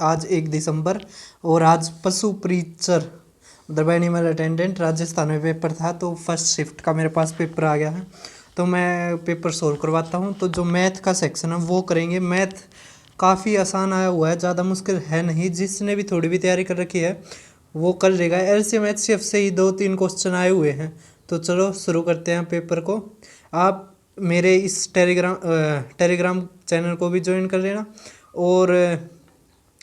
आज 1 दिसंबर और आज पशु प्रीचर मतलब एनिमल अटेंडेंट राजस्थान में पेपर था। तो फर्स्ट शिफ्ट का मेरे पास पेपर आ गया है, तो मैं पेपर सोल्व करवाता हूँ। तो जो मैथ का सेक्शन है वो करेंगे। मैथ काफ़ी आसान आया हुआ है, ज़्यादा मुश्किल है नहीं। जिसने भी थोड़ी भी तैयारी कर रखी है वो कर लेगा। एलसीएम एचसीएफ से ही 2-3 क्वेश्चन आए हुए हैं। तो चलो शुरू करते हैं पेपर को। आप मेरे इस टेलीग्राम चैनल को भी ज्वाइन कर लेना, और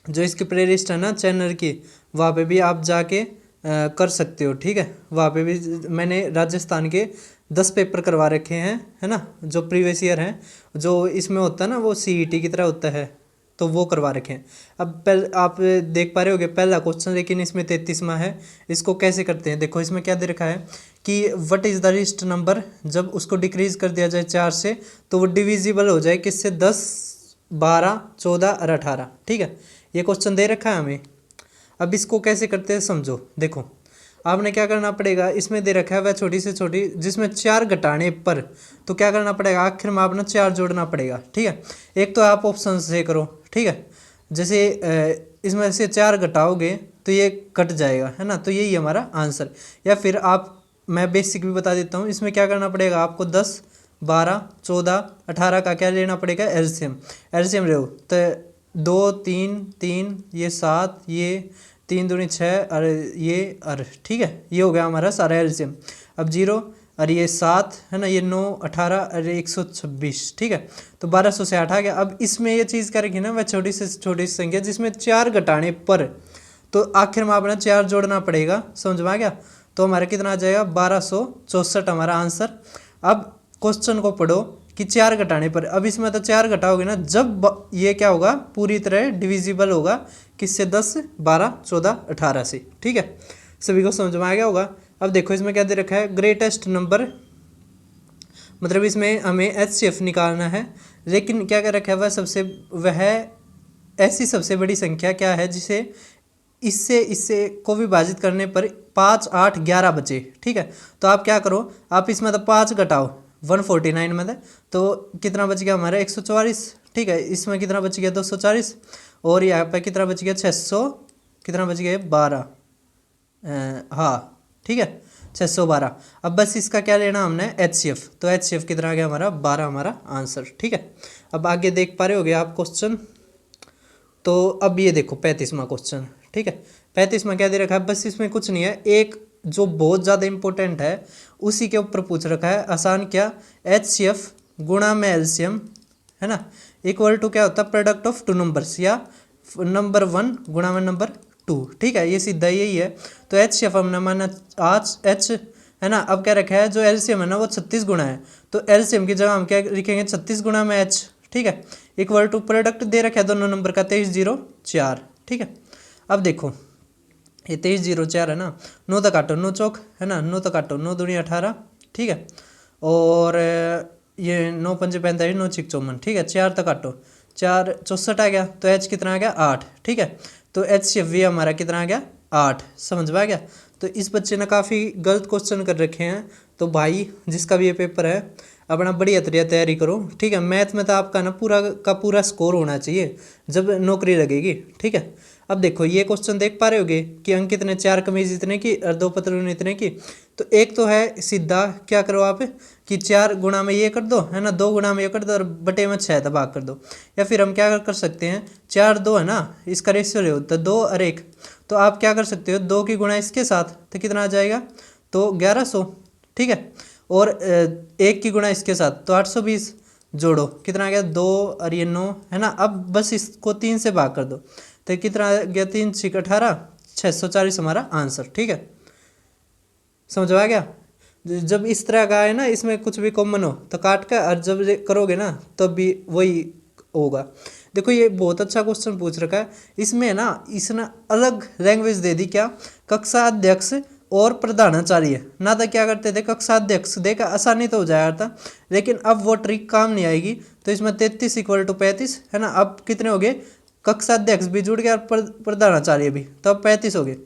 जो इसकी प्लेलिस्ट है ना चैनल की, वहाँ पे भी आप जाके कर सकते हो। ठीक है, वहाँ पे भी मैंने राजस्थान के 10 पेपर करवा रखे हैं, है ना, जो प्रीवियस ईयर हैं। जो इसमें होता है ना वो सीईटी की तरह होता है, तो वो करवा रखे हैं। अब आप देख पा रहे होगे पहला क्वेश्चन, लेकिन इसमें 33वां है। इसको कैसे करते हैं, देखो इसमें क्या दे रखा है कि what is the list number. जब उसको डिक्रीज कर दिया जाए 4 से तो वो डिविजिबल हो जाए किससे, 10, 12, 14 और 18। ठीक है, ये क्वेश्चन दे रखा है हमें। अब इसको कैसे करते हैं समझो। देखो आपने क्या करना पड़ेगा, इसमें दे रखा है वह छोटी से छोटी जिसमें 4 घटाने पर, तो क्या करना पड़ेगा, आखिर में आपने 4 जोड़ना पड़ेगा। ठीक है, एक तो आप ऑप्शन से करो। ठीक है, जैसे इसमें से 4 घटाओगे तो ये कट जाएगा, है ना, तो यही हमारा आंसर। या फिर आप, मैं बेसिक भी बता देता हूँ, इसमें क्या करना पड़ेगा आपको, 10, 12, 14, 18 का क्या लेना पड़ेगा, एलसीएम। एलसीएम ले तो 2, 3, 3, ये 7, ये 3 दूनी 6 और ये और, ठीक है, ये हो गया हमारा सारा एलसीएम। अब 0 और ये 7 है ना, ये 9, 18 और 126। ठीक है, तो 1260 आ गया। अब इसमें ये चीज़ क्या रखी ना, वह छोटी से छोटी संख्या जिसमें 4 घटाने पर, तो आखिर में आपने 4 जोड़ना पड़ेगा। समझ में आ गया, तो हमारा कितना आ जाएगा, 1264 हमारा आंसर। अब क्वेश्चन को पढ़ो कि 4 घटाने पर, अब इसमें तो 4 घटाओगे ना, जब ये क्या होगा, पूरी तरह डिविजिबल होगा किससे, 10, 12, 14, 18 से। ठीक है, सभी को समझ में आ गया होगा। अब देखो इसमें क्या दे रखा है, ग्रेटेस्ट नंबर, मतलब इसमें हमें एचसीएफ निकालना है। लेकिन क्या कर रखा है, वह ऐसी सबसे बड़ी संख्या क्या है जिसे इससे को विभाजित करने पर 5, 8, 11 बचे। ठीक है, तो आप क्या करो, आप इसमें तो 5 घटाओ 149 में तो कितना बच गया हमारा, 144। ठीक है, इसमें कितना बच गया, 240, और यहाँ पर कितना बच गया, 600, कितना बच गया, 12, हाँ ठीक है, 612। अब बस इसका क्या लेना हमने, एचसीएफ, तो एचसीएफ कितना आ गया हमारा, 12 हमारा आंसर। ठीक है, अब आगे देख पा रहे होगे आप क्वेश्चन। तो अब ये देखो 35वां क्वेश्चन। ठीक है, 35वां क्या दे रखा है, बस इसमें कुछ नहीं है, एक जो बहुत ज़्यादा इंपॉर्टेंट है उसी के ऊपर पूछ रखा है। आसान क्या, एचसीएफ गुणा में एलसीएम, है ना, इक्वल टू क्या होता है, प्रोडक्ट ऑफ 2 नंबर्स, या नंबर 1 गुणा में नंबर 2। ठीक है, ये सीधा यही है। तो एचसीएफ हमने माना आज एच, है ना। अब क्या रखा है, जो एलसीएम है ना वो 36 गुणा है, तो एलसीएम की जगह हम क्या लिखेंगे, 36 गुणा में एच। ठीक है, इक्वल टू प्रोडक्ट दे रखा है दोनों नंबर का, 2304। ठीक है, अब देखो ये 2304 है ना, 9 तक काटो, 9 चौक, है ना, 9 तक काटो, 9 दूनी 18। ठीक है, और ये 9 पंजे 45, 9 छिक 54। ठीक है, 4 तक काटो, 4 64 आ गया, तो एच कितना आ गया, 8। ठीक है, तो एच सी वी हमारा कितना आ गया, 8। समझ में आ गया। तो इस बच्चे ने काफ़ी गलत क्वेश्चन कर रखे हैं, तो भाई जिसका भी ये पेपर है अपना बढ़िया तैयारी करो। ठीक है, मैथ में तो आपका ना पूरा का पूरा स्कोर होना चाहिए जब नौकरी लगेगी। ठीक है, अब देखो ये क्वेश्चन देख पा रहे होगे कि अंक इतने, 4 कमीज इतने की और 2 पतलून इतने की। तो एक तो है सीधा क्या करो आप कि 4 गुणा में ये कर दो, है ना, 2 गुणा में ये कर दो और बटे में 6 भाग कर दो। या फिर हम क्या कर सकते हैं, 4, 2 है ना, इसका रेशियो ले तो 2 और 1, तो आप क्या कर सकते हो, 2 की गुणा इसके साथ तो कितना आ जाएगा, तो 1100। ठीक है, और 1 की गुणा इसके साथ तो 820, जोड़ो कितना आ गया, 2 और ये 9, है ना। अब बस इसको 3 से भाग कर दो तो कितना आ गया, 3 6 18, 640 हमारा आंसर। ठीक है, समझ आ गया। जब इस तरह का है ना, इसमें कुछ भी कॉमन हो तो काट कर, और जब करोगे ना तब भी वही होगा। देखो ये बहुत अच्छा क्वेश्चन पूछ रखा है। इसमें ना इसने अलग लैंग्वेज दे दी, क्या, कक्षा अध्यक्ष और प्रधानाचार्य। ना तो क्या करते थे, कक्षा अध्यक्ष देखा आसानी तो हो जाया था, लेकिन अब वो ट्रिक काम नहीं आएगी। तो इसमें 33 = 35, है ना। अब कितने हो गए, कक्षा अध्यक्ष भी जुड़ गया और प्रधानाचार्य भी, तो अब 35 हो गए।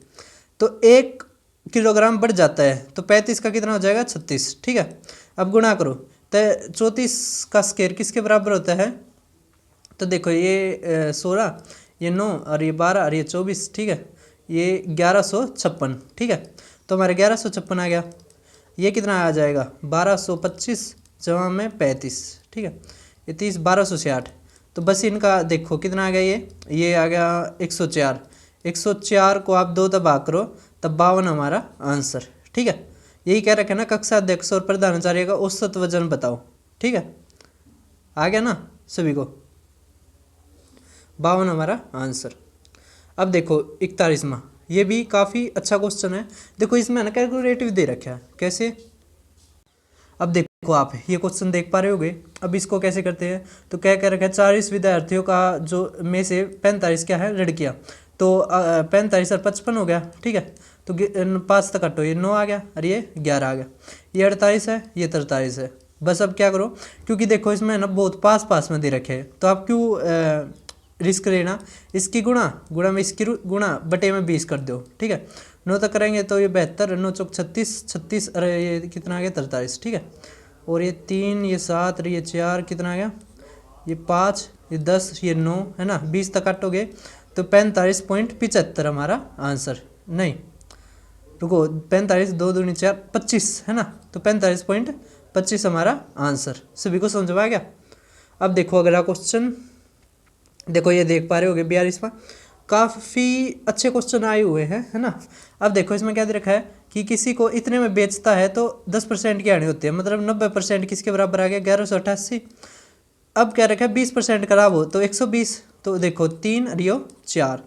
तो 1 किलोग्राम बढ़ जाता है, तो 35 का कितना हो जाएगा, 36। ठीक है, अब गुणा करो तो 34 का स्क्वायर किसके बराबर होता है, तो देखो ये 16, ये 9 और ये 12 और ये 24, ठीक है, ये 1156, ठीक है। तो हमारे 1156 आ गया। ये कितना आ जाएगा 1225 जमा में 35, ठीक है, ये 30 1266। तो बस इनका देखो कितना आ गया, ये आ गया 104। 104 को आप 2 दबा करो तब 52 हमारा आंसर, ठीक है। यही कह रखे ना कक्षा अध्यक्ष और प्रधानाचार्य का औसत वजन बताओ, ठीक है। आ गया ना सभी को, 52 हमारा आंसर। अब देखो 41वां, ये भी काफ़ी अच्छा क्वेश्चन है। देखो इसमें ना कैलकुलेटिव दे रखा है, कैसे, अब देखो आप ये क्वेश्चन देख पा रहे होगे। अब इसको कैसे करते हैं, तो क्या कह रखा है 40 विद्यार्थियों का जो में से 45 क्या है लड़कियां, तो 45 और 55 हो गया, ठीक है। तो 5 तक कटो, ये 9 आ गया और ये 11 आ गया, ये 48 है, ये 43 है। बस अब क्या करो, क्योंकि देखो इसमें ना बहुत पास पास में दे रखे हैं, तो आप क्यों रिस्क लेना, इसकी गुणा में इसकी गुणा बटे में 20 कर दो, ठीक है। 9 तक करेंगे तो ये 72, 9 चौक 36, 36 अरे ये कितना आ गया 43, ठीक है। और ये 3, ये 7 और ये 4 कितना आ गया, ये 5, ये 10, ये 9 है ना, 20 तक काटोगे तो 45.75 हमारा आंसर। नहीं रुको, 45 2 दूनी 4 25 है ना, तो 45.25 हमारा आंसर। सभी को समझ में आ गया। अब देखो अगला क्वेश्चन, देखो ये देख पा रहे होगे 42वां, काफ़ी अच्छे क्वेश्चन आए हुए हैं, है ना। अब देखो इसमें क्या दे रखा है कि किसी को इतने में बेचता है तो 10% की आनी होती है, मतलब 90% किसके बराबर आ गया 1188। अब क्या रखा है 20% खराब हो तो 120। तो देखो 3 रियो 4,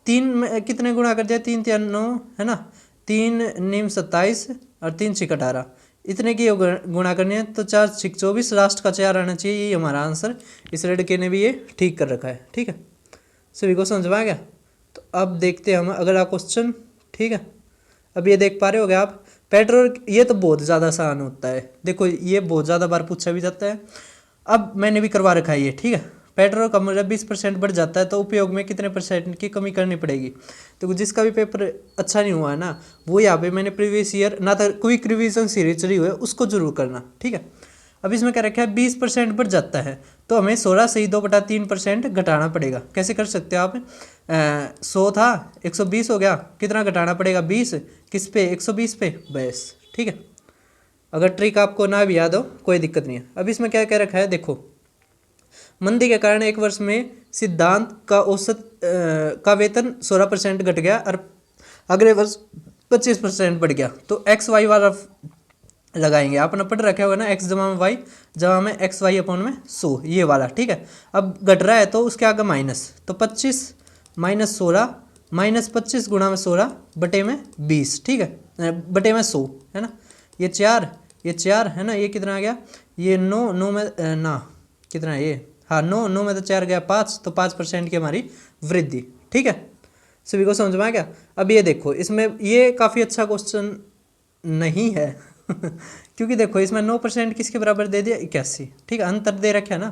3 में कितने गुणा कर दिया, 3 3 9 है ना, 3 नीम 27 और 3 6 18, इतने की गुणा करनी है तो 4 6 24, लास्ट का 4 आना चाहिए, ये हमारा आंसर। इस लड़के ने भी ये ठीक कर रखा है, ठीक है। सभी को समझ में आ गया। तो अब देखते हैं हम अगला क्वेश्चन, ठीक है। अब ये देख पा रहे होगे आप, पेट्रोल, ये तो बहुत ज़्यादा आसान होता है, देखो ये बहुत ज़्यादा बार पूछा भी जाता है। अब मैंने भी करवा रखा है ये, ठीक है। पेट्रोल का मूल्य 20% बढ़ जाता है तो उपयोग में कितने % की कमी करनी पड़ेगी। तो जिसका भी पेपर अच्छा नहीं हुआ है ना, वो यहाँ पे मैंने प्रीवियस ईयर ना तो क्विक रिवीजन सीरीज चली हुई है उसको जरूर करना, ठीक है। अब इसमें क्या रखा है 20% बढ़ जाता है तो हमें 16 से ही 2/3% घटाना पड़ेगा। कैसे कर सकते हो आप, 100 था 120 हो गया, कितना घटाना पड़ेगा 20, किस पे 120 पे, बस, ठीक है। अगर ट्रिक आपको ना भी याद हो कोई दिक्कत नहीं है। अब इसमें क्या कह रखा है, देखो मंदी के कारण एक वर्ष में सिद्धांत का औसत का वेतन 16% घट गया और अगले वर्ष 25% बढ़ गया। तो एक्स वाई वाला लगाएंगे, आपने पढ़ रखा होगा ना, एक्स जमा में वाई जमा में एक्स वाई अपॉन में 100, ये वाला, ठीक है। अब घट रहा है तो उसके आगे माइनस, तो 25 माइनस 16 माइनस 25 गुणा में 16 बटे में 20, ठीक है, बटे में 100 है ना। ये 4 है ना, ये कितना आ गया, ये 9 में ना कितना है ये, हाँ 9 में तो 4 गया 5, तो 5% की हमारी वृद्धि, ठीक है। सभी को समझ में आ गया। अब ये देखो इसमें ये काफ़ी अच्छा क्वेश्चन नहीं है क्योंकि देखो इसमें 9% किसके बराबर दे दिया 81, ठीक है, अंतर दे रखा है ना,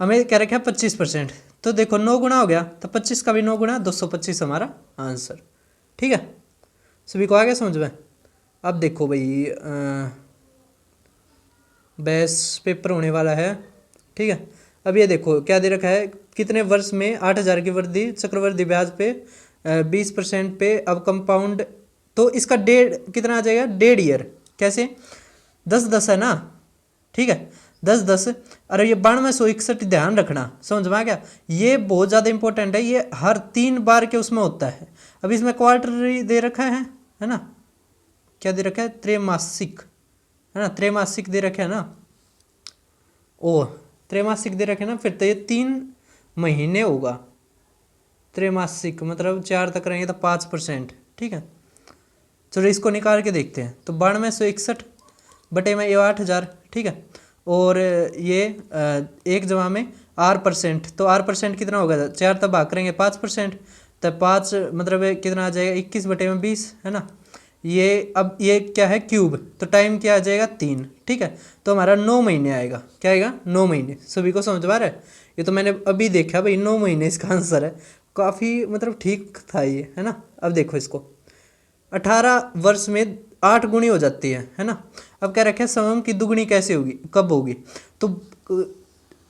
हमें क्या रखा है 25%, तो देखो 9 गुना हो गया तो 25 का भी 9 गुना 225 हमारा आंसर, ठीक है। सभी को आ गया समझ में। अब देखो भाई बेस पेपर होने वाला है, ठीक है। अब ये देखो क्या दे रखा है, कितने वर्ष में 8000 की वृद्धि चक्रवृद्धि ब्याज पे 20% पे, अब कंपाउंड, तो इसका डेढ़ कितना आ जाएगा, 1.5 ईयर, कैसे 10-10 है ना, ठीक है, 10-10। अरे ये 9261 ध्यान रखना, समझ में आ गया, ये बहुत ज़्यादा इंपॉर्टेंट है, ये हर 3 बार के उसमें होता है। अब इसमें क्वार्टरली दे रखा है ना, क्या दे रखा है त्रैमासिक, है ना, त्रैमासिक दे रखा है ना, ओ त्रैमासिक दे रखे ना, फिर तो ये 3 महीने होगा, त्रैमासिक मतलब 4 तक रहेंगे तो 5%, ठीक है। चलो इसको निकाल के देखते हैं, तो 9261 बटे में ये 8000, ठीक है, और ये 1 जमा में R%, तो R% कितना होगा, 4 तब भाग करेंगे 5%, तब 5 मतलब कितना आ जाएगा 21 बटे में 20, है ना। ये अब ये क्या है क्यूब, तो टाइम क्या आ जाएगा 3, ठीक है, तो हमारा 9 महीने आएगा, क्या आएगा 9 महीने। सभी को समझ में आ रहा है, ये तो मैंने अभी देखा भाई 9 महीने इसका आंसर है, काफ़ी मतलब ठीक था ये, है ना। अब देखो इसको 18 वर्ष में 8 गुनी हो जाती है ना। अब क्या रखे समम की दुगुनी कैसे होगी, कब होगी, तो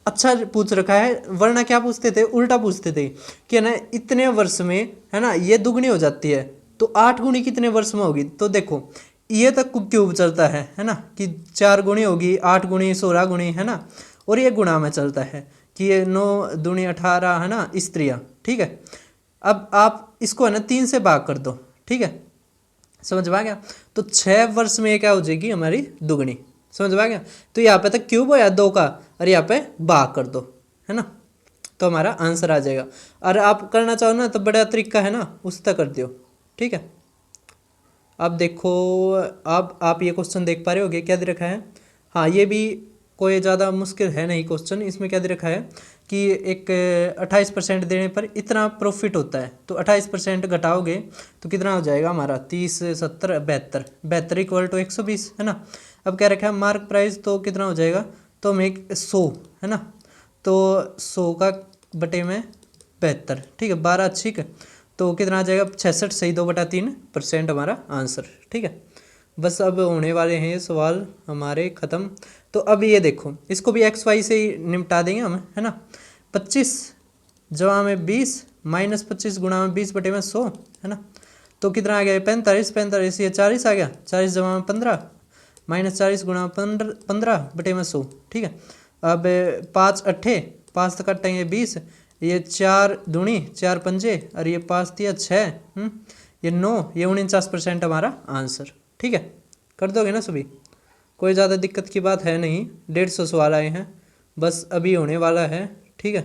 अच्छा पूछ रखा है, वरना क्या पूछते थे, उल्टा पूछते थे कि है ना इतने वर्ष में है ना ये दुगनी हो जाती है, तो 8 गुणी कितने वर्ष में होगी। तो देखो ये तक क्यूब चलता है ना, कि 4 गुणी होगी, 8 गुणी 16 गुणी है ना, और ये गुणा में चलता है कि ये 9 दूनी 18 है ना स्त्रियाँ, ठीक है। अब आप इसको है ना 3 से भाग कर दो, ठीक है, समझ में आ गया। तो 6 वर्ष में क्या हो जाएगी हमारी दुगनी, समझ में आ गया। तो यहाँ पे तक क्यूब हो या 2 का, और यहाँ पे भाग कर दो, है ना, तो हमारा आंसर आ जाएगा। और आप करना चाहो ना तो बड़ा तरीका है ना, उस तक कर दियो, ठीक है। अब देखो, अब आप ये क्वेश्चन देख पा रहे होगे क्या दे रखा है। हाँ, ये भी कोई ज़्यादा मुश्किल है नहीं क्वेश्चन। इसमें क्या दे रखा है कि एक 28% देने पर इतना प्रॉफिट होता है, तो 28% घटाओगे तो कितना हो जाएगा हमारा, 30 70 72, 72 इक्वल टू 120, है ना। अब क्या रखा है मार्क प्राइस, तो कितना हो जाएगा, तो हम एक 100 है ना, तो 100 का बटे में 72, ठीक है, 12, ठीक है, तो कितना आ जाएगा 66 सही 2/3% हमारा आंसर, ठीक है। बस अब होने वाले हैं ये सवाल हमारे ख़त्म। तो अब ये देखो, इसको भी एक्स वाई से ही निपटा देंगे हम, है ना। 25 जवा में 20 माइनस 25 गुणा में 20/100, है ना, तो कितना आ गया 45, 45 ये 40 आ गया, 40 जवा में 15 माइनस 40 गुणा 15/100, ठीक है। अब 5 अट्ठे 5 तक कटेंगे 20, ये 4 दूनी 4 पंजे, और ये 5 दिया 6, ये 9, ये 49% हमारा आंसर, ठीक है। कर दोगे ना सभी, कोई ज़्यादा दिक्कत की बात है नहीं। 150 सवाल आए हैं, बस अभी होने वाला है, ठीक है।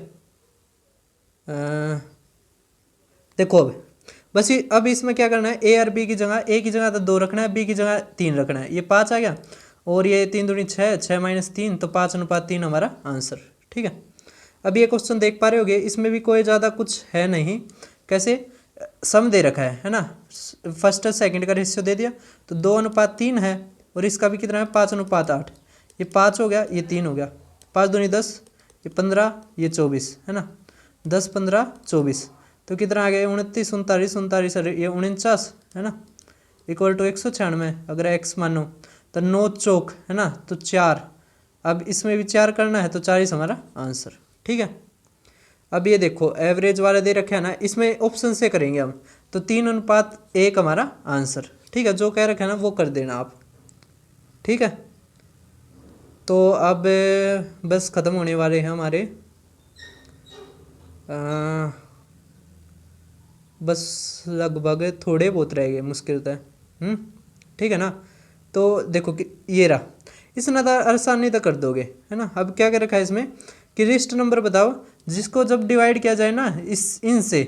देखो अब बस ये, अब इसमें क्या करना है, ए और बी की जगह, ए की जगह तो 2 रखना है, बी की जगह 3 रखना है, ये 5 आ गया, और ये 3 दूनी 6, 6 माइनस 3, तो 5:3 हमारा आंसर, ठीक है। अब ये क्वेश्चन देख पा रहे होगे, इसमें भी कोई ज़्यादा कुछ है नहीं, कैसे सम दे रखा है ना, फर्स्ट और सेकंड का रेशियो दे दिया, तो 2:3 है, और इसका भी कितना है 5:8, ये 5 हो गया, ये 3 हो गया, 5 दूनी 10, ये 15, ये 24, है ना, 10 15 24, तो कितना आ गया 29 39 39, ये 49, है ना, इक्वल टू 196, अगर एक्स मानो तो 9 चौक, है ना, तो 4, अब इसमें भी 4 करना है, तो 40 हमारा आंसर, ठीक है। अब ये देखो एवरेज वाले दे रखे हैं ना, इसमें ऑप्शन से करेंगे हम, तो 3:1 हमारा आंसर, ठीक है, जो कह रखे हैं ना वो कर देना आप, ठीक है। तो अब बस ख़त्म होने वाले हैं हमारे, बस लगभग थोड़े बहुत रह गए, मुश्किल तो है, ठीक है ना। तो देखो कि ये रहा, इतना तो आसानी तो कर दोगे, है ना। अब क्या कर रखा है इसमें कि लिस्ट नंबर बताओ जिसको जब डिवाइड किया जाए ना इस इनसे,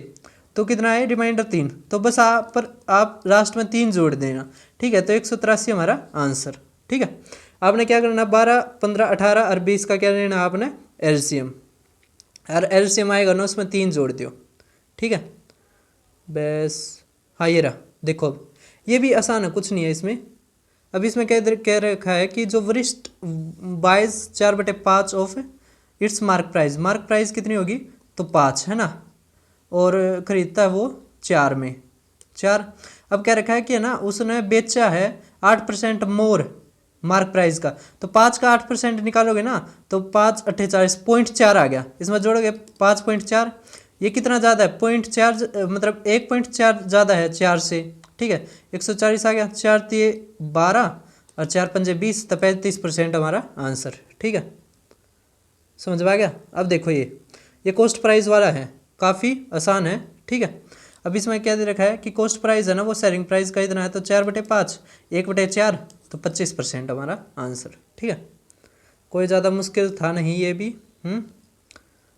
तो कितना है रिमाइंडर 3, तो बस आप लास्ट में 3 जोड़ देना, ठीक है, तो 183 हमारा आंसर, ठीक है। आपने क्या करना 12 15 18 और 20 का क्या लेना आपने एलसीएम, और एलसीएम आएगा ना उसमें 3 जोड़ दियो, ठीक है। बस हाँ ये रहा, देखो अब ये भी आसान है, कुछ नहीं है इसमें। अब इसमें कह रखा है कि जो वरिष्ठ बाइज 4/5 ऑफ इट्स मार्क प्राइस कितनी होगी, तो 5, है ना, और खरीदता है वो 4 में 4। अब क्या रखा है कि है ना उसने बेचा है 8% मोर मार्क प्राइस का, तो 5 का 8% निकालोगे ना, तो 5 48.4 आ गया, इसमें जोड़ोगे 5.4, ये कितना ज़्यादा है 0.4, मतलब 1.4 ज़्यादा है 4 से, ठीक है, 140 आ गया, 4 दिए 12 और 4 पंजे 20, तो 35% हमारा आंसर, ठीक है, समझ में आ गया। अब देखो ये कॉस्ट प्राइस वाला है, काफ़ी आसान है, ठीक है। अब इसमें क्या दे रखा है कि कॉस्ट प्राइस है ना वो सेलिंग प्राइस का इतना है, तो 4/5 1/4, तो 25% हमारा आंसर, ठीक है। कोई ज़्यादा मुश्किल था नहीं ये भी,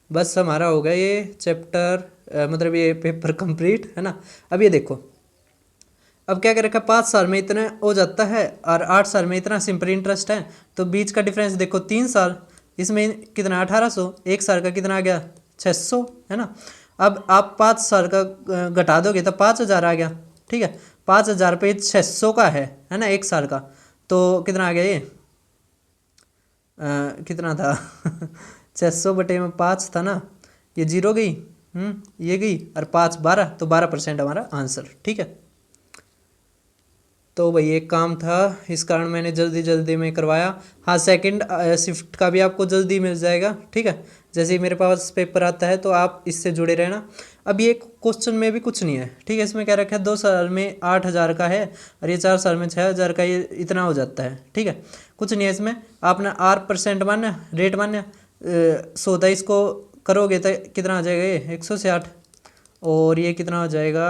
बस हमारा हो गया ये चैप्टर, मतलब ये पेपर कंप्लीट, है ना। अब ये देखो, अब क्या कर रखा है 5 साल में इतना हो जाता है और 8 साल में इतना सिंपल इंटरेस्ट है, तो बीच का डिफरेंस देखो 3 साल, इसमें कितना 1800, 1 साल का कितना आ गया 600, है ना। अब आप 5 साल का घटा दोगे तो 5000 आ गया, ठीक है, 5000 पे 600 का है ना 1 साल का, तो कितना आ गया ये कितना था 600/5 था ना, ये 0 गई, ये गई, और 5 12, तो 12% हमारा आंसर, ठीक है। तो भाई एक काम था, इस कारण मैंने जल्दी जल्दी में करवाया। हाँ, सेकंड शिफ्ट का भी आपको जल्दी मिल जाएगा, ठीक है। जैसे ही मेरे पास पेपर आता है तो आप इससे जुड़े रहना। अब ये क्वेश्चन में भी कुछ नहीं है, ठीक है। इसमें क्या रखा है, 2 साल में 8,000 का है और ये 4 साल में 6,000 का, ये इतना हो जाता है, ठीक है। कुछ नहीं है इसमें, आपने R% मानना, रेट मानना। 127 को करोगे तो कितना आ जाएगा, ये 168, और ये कितना हो जाएगा,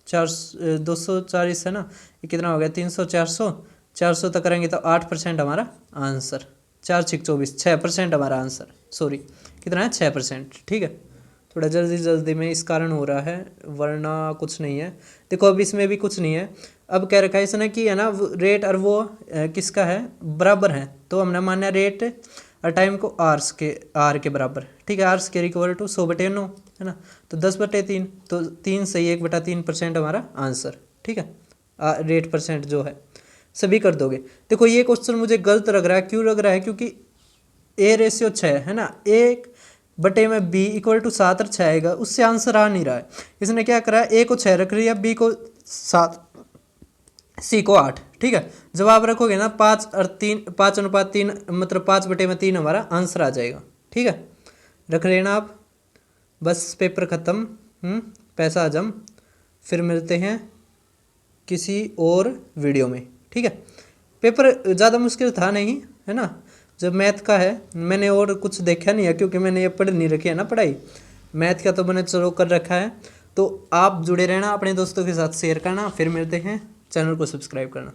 240 है ना, ये कितना हो गया, 300, 400 तक करेंगे तो 8% हमारा आंसर। 4 6 24, 6% हमारा आंसर, सॉरी कितना है, 6%, ठीक है। थोड़ा जल्दी जल्दी में इस कारण हो रहा है, वरना कुछ नहीं है। देखो अब इसमें भी कुछ नहीं है। अब कह रखा है इसने कि है ना, रेट और वो किसका है, बराबर है। तो हमने माना रेट और टाइम को आर के बराबर, ठीक है। आर स्केयर इक्वल टू 100/9 है ना, तो 10/3, तो 3 सही 1/3% हमारा आंसर, ठीक है। रेट परसेंट जो है सभी कर दोगे। देखो ये क्वेश्चन मुझे गलत लग रहा है, क्यों लग रहा है, क्योंकि A/6 है ना, 1/b इक्वल टू 7 और 6 आएगा, उससे आंसर आ नहीं रहा है। इसने क्या करा, A को 6 रख लिया, B को 7, C को 8, ठीक है। जवाब रखोगे ना 5 और 3, 5:3, मतलब 5/3 हमारा आंसर आ जाएगा, ठीक है। रख लेना आप, बस पेपर ख़त्म, पैसा हजम। फिर मिलते हैं किसी और वीडियो में, ठीक है। पेपर ज़्यादा मुश्किल था नहीं, है ना। जब मैथ का है, मैंने और कुछ देखा नहीं है, क्योंकि मैंने ये पढ़ नहीं रखी है ना पढ़ाई। मैथ का तो मैंने चलो कर रखा है। तो आप जुड़े रहना, अपने दोस्तों के साथ शेयर करना। फिर मिलते हैं, चैनल को सब्सक्राइब करना।